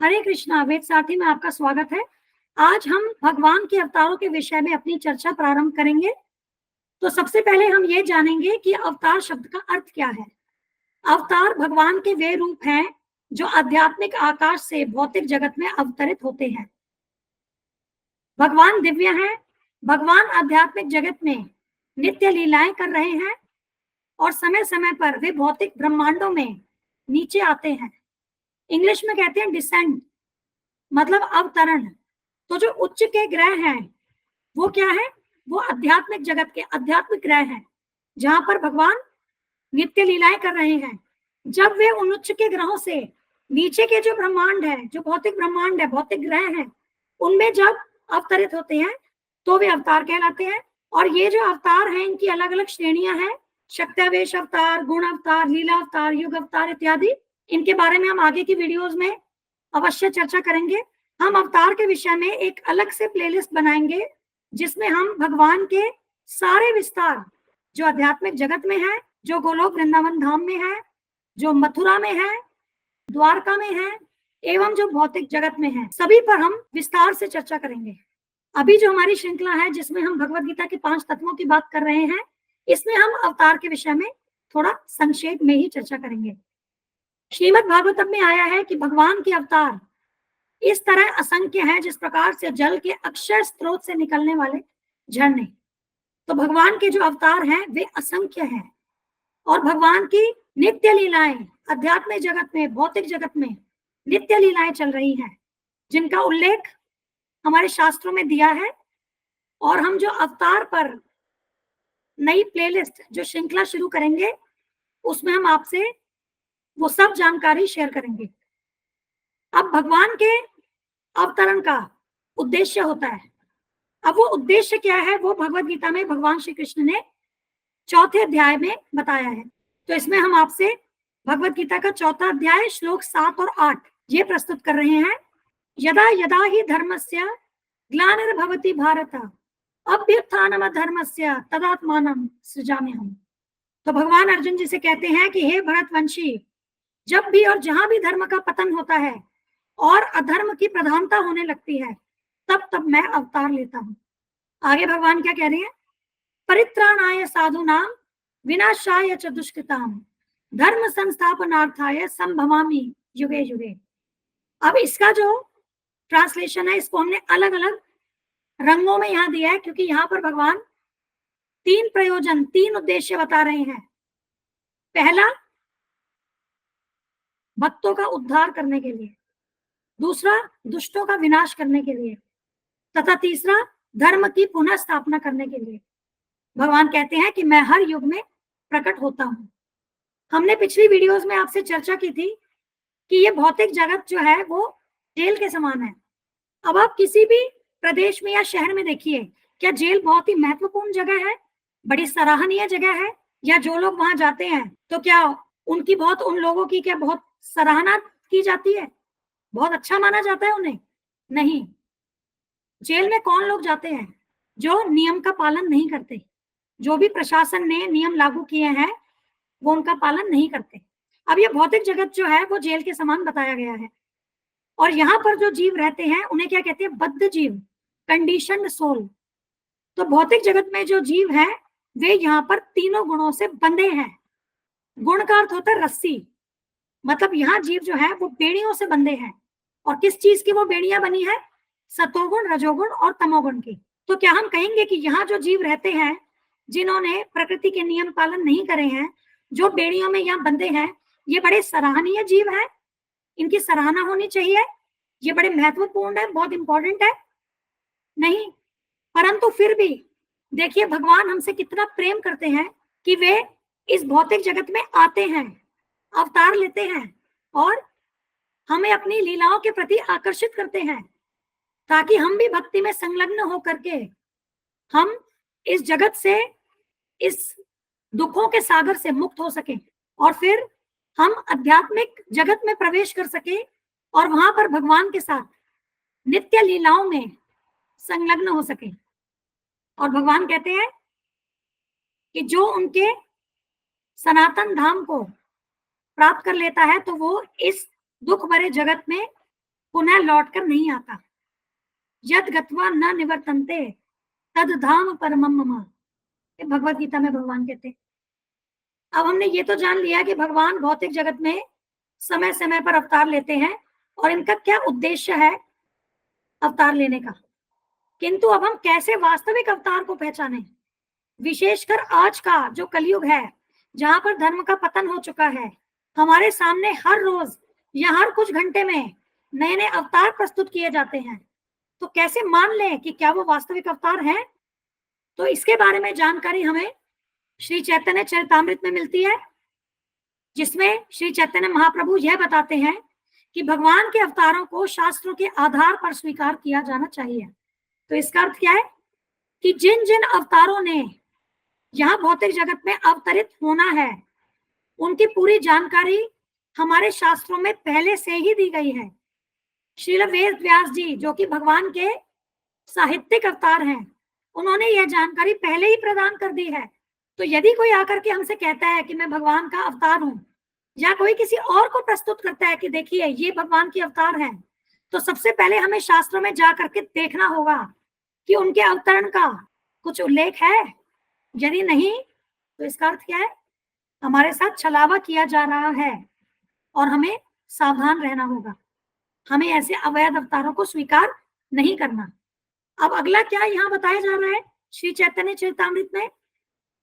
हरे कृष्णा। वेद सारथी में आपका स्वागत है। आज हम भगवान के अवतारों के विषय में अपनी चर्चा प्रारंभ करेंगे। तो सबसे पहले हम ये जानेंगे कि अवतार शब्द का अर्थ क्या है। अवतार भगवान के वे रूप हैं जो आध्यात्मिक आकाश से भौतिक जगत में अवतरित होते हैं। भगवान दिव्य हैं। भगवान आध्यात्मिक जगत में नित्य लीलाएं कर रहे हैं और समय समय पर वे भौतिक ब्रह्मांडों में नीचे आते हैं। इंग्लिश में कहते हैं डिसेंड, मतलब अवतरण। तो जो उच्च के ग्रह हैं वो क्या है? वो आध्यात्मिक जगत के आध्यात्मिक ग्रह हैं जहां पर भगवान नित्य लीलाएं कर रहे हैं। जब वे उन उच्च के ग्रहों से नीचे के जो ब्रह्मांड है, जो भौतिक ब्रह्मांड है, भौतिक ग्रह हैं, उनमें जब अवतरित होते हैं तो वे अवतार कहलाते हैं। और ये जो अवतार हैं इनकी अलग अलग श्रेणियां हैं। शक्त्यावेश अवतार, गुण अवतार, लीला अवतार, युग अवतार इत्यादि। इनके बारे में हम आगे की वीडियोज में अवश्य चर्चा करेंगे। हम अवतार के विषय में एक अलग से प्लेलिस्ट बनाएंगे जिसमें हम भगवान के सारे विस्तार जो आध्यात्मिक जगत में है, जो गोलोक वृंदावन धाम में है, जो मथुरा में है, द्वारका में है, एवं जो भौतिक जगत में है, सभी पर हम विस्तार से चर्चा करेंगे। अभी जो हमारी श्रृंखला है जिसमें हम भगवत गीता के 5 तत्वों की बात कर रहे हैं, इसमें हम अवतार के विषय में थोड़ा संक्षेप में ही चर्चा करेंगे। श्रीमद् भागवतम में आया है कि भगवान के अवतार इस तरह असंख्य हैं जिस प्रकार से जल के अक्षय स्रोत से निकलने वाले झरने। तो भगवान के जो अवतार हैं वे असंख्य हैं और भगवान की नित्य लीलाएं आध्यात्मिक जगत में, भौतिक जगत में नित्य लीलाएं चल रही हैं जिनका उल्लेख हमारे शास्त्रों में दिया है। और हम जो अवतार पर नई प्लेलिस्ट, जो श्रृंखला शुरू करेंगे, उसमें हम आपसे वो सब जानकारी शेयर करेंगे। अब भगवान के अवतरण का उद्देश्य होता है। अब वो उद्देश्य क्या है वो भगवत गीता में भगवान श्री कृष्ण ने 4थे अध्याय में बताया है। तो इसमें हम आपसे भगवत गीता का 4था अध्याय श्लोक 7 और 8 ये प्रस्तुत कर रहे हैं। यदा यदा ही धर्मस्य ग्लानिर्भवति भारत अभ्युत्थानम धर्मस्य तदात्मानं सृजाम्यहम्। तो भगवान अर्जुन जी से कहते हैं कि हे भरतवंशी, जब भी और जहां भी धर्म का पतन होता है और अधर्म की प्रधानता होने लगती है, तब तब मैं अवतार लेता हूं। आगे भगवान क्या कह रहे हैं? परित्राणाय साधूनां विनाशाय च दुष्कृताम धर्म संस्थापनार्थाय संभवामि युगे युगे। अब इसका जो ट्रांसलेशन है इसको हमने अलग अलग रंगों में यहां दिया है क्योंकि यहां पर भगवान 3 प्रयोजन, 3 उद्देश्य बता रहे हैं। पहला, भक्तों का उद्धार करने के लिए, दूसरा दुष्टों का विनाश करने के लिए, तथा तीसरा धर्म की पुनः स्थापना करने के लिए। भगवान कहते हैं कि मैं हर युग में प्रकट होता हूं। हमने पिछली वीडियोस में आपसे चर्चा की थी कि ये भौतिक जगत जो है वो जेल के समान है। अब आप किसी भी प्रदेश में या शहर में देखिए, क्या जेल बहुत ही महत्वपूर्ण जगह है, बड़ी सराहनीय जगह है? या जो लोग वहां जाते हैं तो क्या उनकी बहुत, उन लोगों की क्या बहुत सराहना की जाती है? बहुत अच्छा माना जाता है उन्हें? नहीं। जेल में कौन लोग जाते हैं? जो नियम का पालन नहीं करते। जो भी प्रशासन ने नियम लागू किए हैं वो उनका पालन नहीं करते। अब ये भौतिक जगत जो है वो जेल के समान बताया गया है। और यहाँ पर जो जीव रहते हैं उन्हें क्या कहते हैं? बद्ध जीव, कंडीशनड सोल। तो भौतिक जगत में जो जीव हैं वे यहाँ पर तीनों गुणों से बंधे हैं। गुण का अर्थ होता है रस्सी, मतलब यहाँ जीव जो है वो बेड़ियों से बंधे हैं। और किस चीज की वो बेड़ियां बनी है? सतोगुण, रजोगुण और तमोगुण की। तो क्या हम कहेंगे कि यहाँ जो जीव रहते हैं जिन्होंने प्रकृति के नियम पालन नहीं करे हैं, जो बेड़ियों में यहाँ बंधे हैं, ये बड़े सराहनीय जीव हैं, इनकी सराहना होनी चाहिए, ये बड़े महत्वपूर्ण है, बहुत इंपॉर्टेंट है? नहीं। परंतु फिर भी देखिए भगवान हमसे कितना प्रेम करते हैं कि वे इस भौतिक जगत में आते हैं, अवतार लेते हैं और हमें अपनी लीलाओं के प्रति आकर्षित करते हैं ताकि हम भी भक्ति में संलग्न होकर के हम इस जगत से, इस दुखों के सागर से मुक्त हो सके और फिर हम आध्यात्मिक जगत में प्रवेश कर सके और वहां पर भगवान के साथ नित्य लीलाओं में संलग्न हो सके। और भगवान कहते हैं कि जो उनके सनातन धाम को प्राप्त कर लेता है तो वो इस दुख भरे जगत में पुनः लौटकर नहीं आता। यद गत्वा न निवर्तन्ते तद धाम परमम मम, भगवत गीता में भगवान कहते हैं। अब हमने ये तो जान लिया कि भगवान भौतिक जगत में समय समय पर अवतार लेते हैं और इनका क्या उद्देश्य है अवतार लेने का, किंतु अब हम कैसे वास्तविक अवतार को पहचाने, विशेषकर आज का जो कलयुग है जहां पर धर्म का पतन हो चुका है, हमारे सामने हर रोज या हर कुछ घंटे में नए नए अवतार प्रस्तुत किए जाते हैं, तो कैसे मान लें कि क्या वो वास्तविक अवतार हैं? तो इसके बारे में जानकारी हमें श्री चैतन्य चरितामृत में मिलती है, जिसमें श्री चैतन्य महाप्रभु यह बताते हैं कि भगवान के अवतारों को शास्त्रों के आधार पर स्वीकार किया जाना चाहिए। तो इसका अर्थ क्या है कि जिन जिन अवतारों ने यहाँ भौतिक जगत में अवतरित होना है, उनकी पूरी जानकारी हमारे शास्त्रों में पहले से ही दी गई है। श्रील वेद व्यास जी, जो कि भगवान के साहित्यिक अवतार हैं, उन्होंने यह जानकारी पहले ही प्रदान कर दी है। तो यदि कोई आकर के हमसे कहता है कि मैं भगवान का अवतार हूं, या कोई किसी और को प्रस्तुत करता है कि देखिए ये भगवान के अवतार हैं, तो सबसे पहले हमें शास्त्रों में जा करके देखना होगा कि उनके अवतरण का कुछ उल्लेख है। यदि नहीं, तो इसका अर्थ क्या है, हमारे साथ छलावा किया जा रहा है और हमें सावधान रहना होगा। हमें ऐसे अवैध अवतारों को स्वीकार नहीं करना। अब अगला क्या यहाँ बताया जा रहा है श्री चैतन्य चरितामृत में,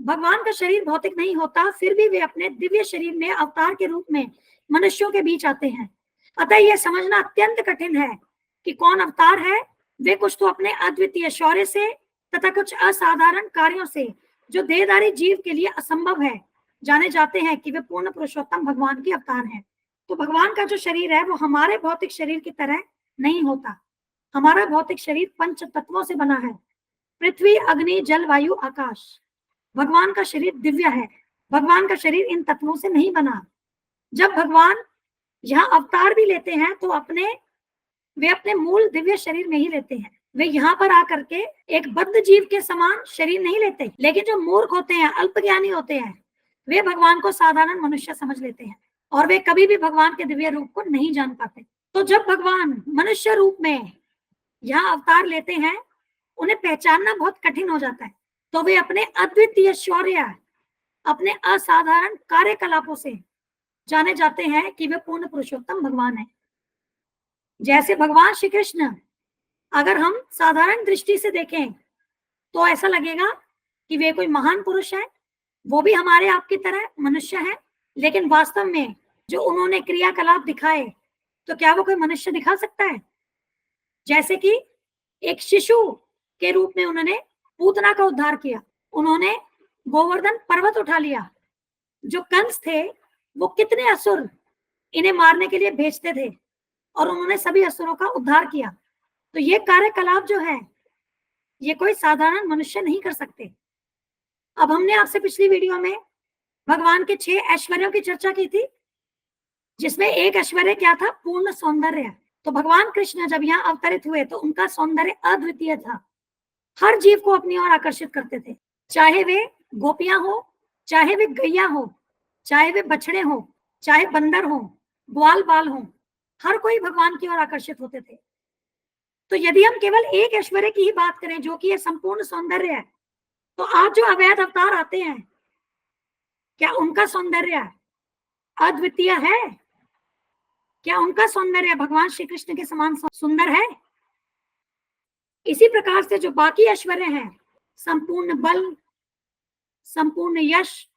भगवान का शरीर भौतिक नहीं होता, फिर भी वे अपने दिव्य शरीर में अवतार के रूप में मनुष्यों के बीच आते हैं। अतः यह समझना अत्यंत कठिन है कि कौन अवतार है। वे कुछ तो अपने अद्वितीय शौर्य से तथा कुछ असाधारण कार्यों से, जो देहधारी जीव के लिए असंभव है, जाने जाते हैं कि वे पूर्ण पुरुषोत्तम भगवान के अवतार हैं। तो भगवान का जो शरीर है वो हमारे भौतिक शरीर की तरह नहीं होता। हमारा भौतिक शरीर पंच तत्वों से बना है, पृथ्वी, अग्नि, जल, वायु, आकाश। भगवान का शरीर दिव्य है। भगवान का शरीर इन तत्वों से नहीं बना। जब भगवान यहाँ अवतार भी लेते हैं तो वे अपने मूल दिव्य शरीर में ही लेते हैं। वे यहाँ पर आकर के एक बद्ध जीव के समान शरीर नहीं लेते, लेकिन जो मूर्ख होते हैं, अल्पज्ञानी होते हैं, वे भगवान को साधारण मनुष्य समझ लेते हैं और वे कभी भी भगवान के दिव्य रूप को नहीं जान पाते। तो जब भगवान मनुष्य रूप में यहाँ अवतार लेते हैं, उन्हें पहचानना बहुत कठिन हो जाता है। तो वे अपने अद्वितीय शौर्य, अपने असाधारण कार्यकलापों से जाने जाते हैं कि वे पूर्ण पुरुषोत्तम भगवान है। जैसे भगवान श्री कृष्ण, अगर हम साधारण दृष्टि से देखें तो ऐसा लगेगा कि वे कोई महान पुरुष है, वो भी हमारे आपकी तरह मनुष्य है, लेकिन वास्तव में जो उन्होंने क्रियाकलाप दिखाए, तो क्या वो कोई मनुष्य दिखा सकता है? जैसे कि एक शिशु के रूप में उन्होंने पूतना का उद्धार किया, उन्होंने गोवर्धन पर्वत उठा लिया। जो कंस थे वो कितने असुर इन्हें मारने के लिए भेजते थे और उन्होंने सभी असुरों का उद्धार किया। तो ये कार्यकलाप जो है, ये कोई साधारण मनुष्य नहीं कर सकते। अब हमने आपसे पिछली वीडियो में भगवान के 6 ऐश्वर्यों की चर्चा की थी, जिसमें एक ऐश्वर्य क्या था? पूर्ण सौंदर्य। तो भगवान कृष्ण जब यहाँ अवतरित हुए तो उनका सौंदर्य अद्वितीय था, हर जीव को अपनी ओर आकर्षित करते थे, चाहे वे गोपियां हो, चाहे वे गैया हो, चाहे वे बछड़े हो, चाहे बंदर हो, ग्वाल बाल हो, हर कोई भगवान की ओर आकर्षित होते थे। तो यदि हम केवल एक ऐश्वर्य की ही बात करें जो कि ये संपूर्ण सौंदर्य है, तो आज जो अवैध अवतार आते हैं, क्या उनका सौंदर्य अद्वितीय है? क्या उनका सौंदर्य भगवान श्री कृष्ण के समान सुंदर है? इसी प्रकार से जो बाकी ऐश्वर्य हैं, संपूर्ण बल, संपूर्ण यश,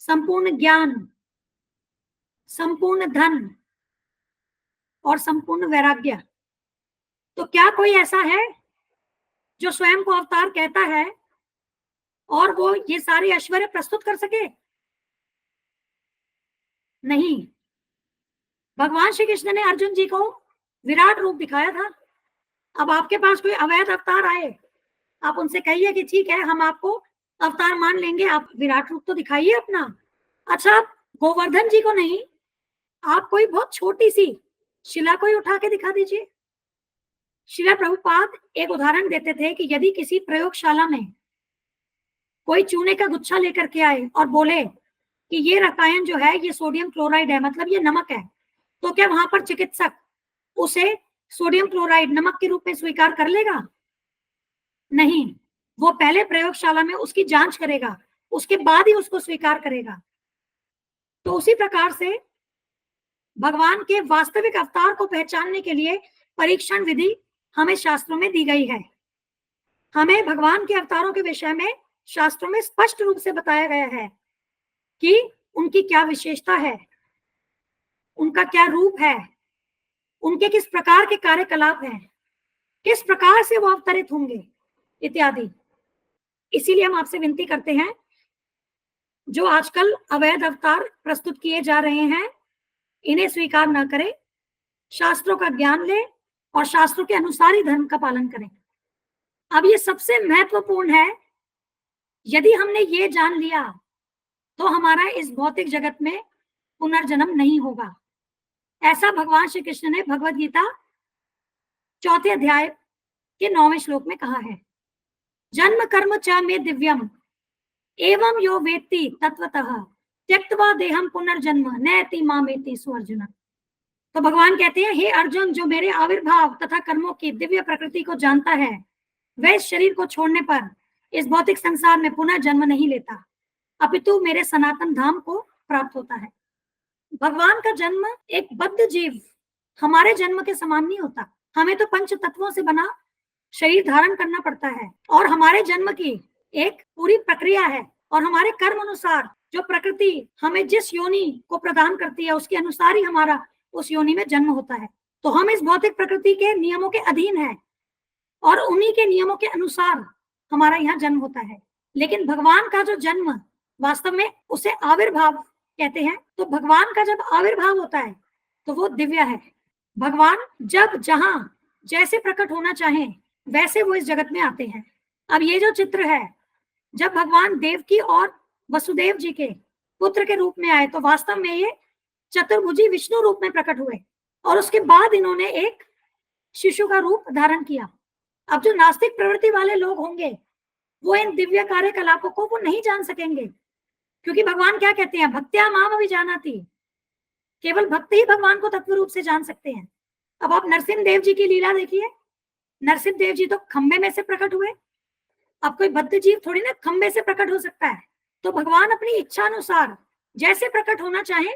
संपूर्ण ज्ञान, संपूर्ण धन और संपूर्ण वैराग्य, तो क्या कोई ऐसा है जो स्वयं को अवतार कहता है और वो ये सारे ऐश्वर्य प्रस्तुत कर सके? नहीं। भगवान श्री कृष्ण ने अर्जुन जी को विराट रूप दिखाया था। अब आपके पास कोई अवैध अवतार आए, आप उनसे कहिए कि ठीक है, हम आपको अवतार मान लेंगे, आप विराट रूप तो दिखाइए अपना। अच्छा, आप गोवर्धन जी को नहीं, आप कोई बहुत छोटी सी शिला को ही उठा के दिखा दीजिए। श्रील प्रभुपाद एक उदाहरण देते थे कि यदि किसी प्रयोगशाला में कोई चूने का गुच्छा लेकर के आए और बोले कि ये रसायन जो है ये सोडियम क्लोराइड है, मतलब ये नमक है, तो क्या वहां पर चिकित्सक उसे सोडियम क्लोराइड नमक के रूप में स्वीकार कर लेगा? नहीं, वो पहले प्रयोगशाला में उसकी जांच करेगा, उसके बाद ही उसको स्वीकार करेगा। तो उसी प्रकार से भगवान के वास्तविक अवतार को पहचानने के लिए परीक्षण विधि हमें शास्त्रों में दी गई है। हमें भगवान के अवतारों के विषय में शास्त्रों में स्पष्ट रूप से बताया गया है कि उनकी क्या विशेषता है, उनका क्या रूप है, उनके किस प्रकार के कार्यकलाप हैं, किस प्रकार से वो अवतरित होंगे इत्यादि। इसीलिए हम आपसे विनती करते हैं, जो आजकल अवैध अवतार प्रस्तुत किए जा रहे हैं, इन्हें स्वीकार न करें, शास्त्रों का ज्ञान लें और शास्त्रों के अनुसार ही धर्म का पालन करें। अब ये सबसे महत्वपूर्ण है, यदि हमने ये जान लिया तो हमारा इस भौतिक जगत में पुनर्जन्म नहीं होगा। ऐसा भगवान श्री कृष्ण ने भगवद गीता 4 अध्याय के 9वें श्लोक में कहा है, जन्म कर्म च मे दिव्यम एवं यो वेत्ति तत्वतः त्यक्त्वा देहम पुनर्जन्म नैति मामेति सुअर्जुन। तो भगवान कहते हैं, हे अर्जुन, जो मेरे आविर्भाव तथा कर्मों की दिव्य प्रकृति को जानता है, वह इस शरीर को छोड़ने पर इस भौतिक संसार में पुनः जन्म नहीं लेता, अपितु मेरे सनातन धाम को प्राप्त होता है। भगवान का जन्म एक बद्ध जीव हमारे जन्म के समान नहीं होता। हमें तो पंच तत्वों से बना शरीर धारण करना पड़ता है और हमारे जन्म की एक पूरी प्रक्रिया है, और हमारे कर्म अनुसार जो प्रकृति हमें जिस योनि को प्रदान करती है, उसके अनुसार ही हमारा उस योनि में जन्म होता है। तो हम इस भौतिक प्रकृति के नियमों के अधीन हैं और उन्हीं के नियमों के अनुसार हमारा यहाँ जन्म होता है। लेकिन भगवान का जो जन्म वास्तव में उसे आविर्भाव कहते हैं। तो भगवान का जब आविर्भाव होता है तो वो दिव्य है। भगवान जब जहां जैसे प्रकट होना चाहें वैसे वो इस जगत में आते हैं। अब ये जो चित्र है, जब भगवान देवकी और वसुदेव जी के पुत्र के रूप में आए तो वास्तव में ये चतुर्भुजी विष्णु रूप में प्रकट हुए, और उसके बाद इन्होंने एक शिशु का रूप धारण किया। अब जो नास्तिक प्रवृत्ति वाले लोग होंगे वो इन दिव्य कार्यकलापों को वो नहीं जान सकेंगे, क्योंकि भगवान क्या कहते हैं, भक्त्या माम अभिजानाति, केवल भक्त ही भगवान को तत्व रूप से जान सकते हैं। अब आप नरसिंह देव जी की लीला देखिए, नरसिंह देव जी तो खंबे में से प्रकट हुए। अब कोई बद्ध जीव थोड़ी ना खंबे से प्रकट हो सकता है। तो भगवान अपनी इच्छा अनुसार जैसे प्रकट होना चाहे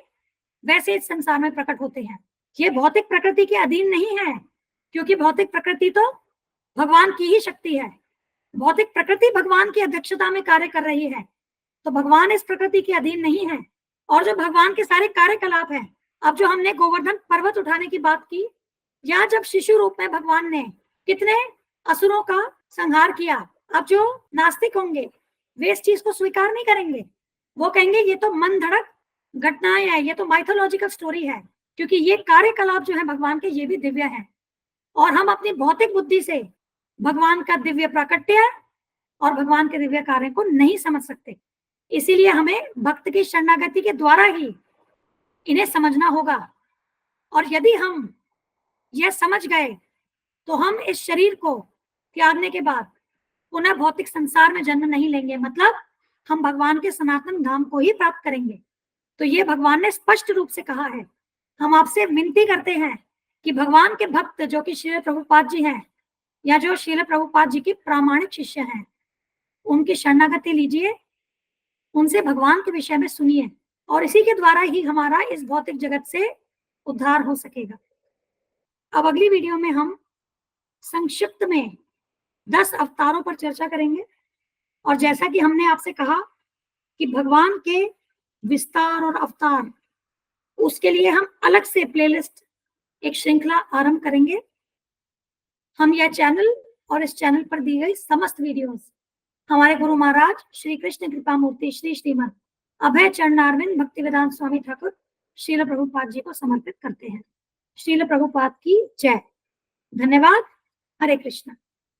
वैसे इस संसार में प्रकट होते हैं। ये भौतिक प्रकृति के अधीन नहीं है, क्योंकि भौतिक प्रकृति तो भगवान की ही शक्ति है। भौतिक प्रकृति भगवान की अध्यक्षता में कार्य कर रही है, तो भगवान इस प्रकृति के अधीन नहीं है। और जो भगवान के सारे कार्यकलाप हैं, अब जो हमने गोवर्धन पर्वत उठाने की बात की, या जब शिशु रूप में भगवान ने कितने असुरों का संहार किया, अब जो नास्तिक होंगे वे इस चीज को स्वीकार नहीं करेंगे। वो कहेंगे ये तो मन धड़क घटनाएं हैं, ये तो माइथोलॉजिकल स्टोरी है, क्योंकि ये कार्यकलाप जो है भगवान के ये भी दिव्य है। और हम अपनी भौतिक बुद्धि से भगवान का दिव्य प्राकट्य और भगवान के दिव्य कार्य को नहीं समझ सकते। इसीलिए हमें भक्त की शरणागति के द्वारा ही इन्हें समझना होगा। और यदि हम यह समझ गए तो हम इस शरीर को त्यागने के बाद पुनः भौतिक संसार में जन्म नहीं लेंगे, मतलब हम भगवान के सनातन धाम को ही प्राप्त करेंगे। तो ये भगवान ने स्पष्ट रूप से कहा है। हम आपसे विनती करते हैं कि भगवान के भक्त जो कि श्रील प्रभुपाद जी हैं, या जो श्रील प्रभुपाद जी के प्रामाणिक शिष्य हैं, उनकी शरणागति लीजिए, उनसे भगवान के विषय में सुनिए, और इसी के द्वारा ही हमारा इस भौतिक जगत से उद्धार हो सकेगा। अब अगली वीडियो में हम संक्षिप्त में 10 अवतारों पर चर्चा करेंगे। और जैसा कि हमने आपसे कहा कि भगवान के विस्तार और अवतार, उसके लिए हम अलग से प्लेलिस्ट एक श्रृंखला आरंभ करेंगे। हम यह चैनल और इस चैनल पर दी गई समस्त वीडियोस हमारे गुरु महाराज श्री कृष्ण कृपा मूर्ति श्री श्रीमद अभय चरणारविंद भक्तिवेदांत स्वामी ठाकुर श्रील प्रभुपाद जी को समर्पित करते हैं। श्रील प्रभुपाद की जय। धन्यवाद। हरे कृष्ण।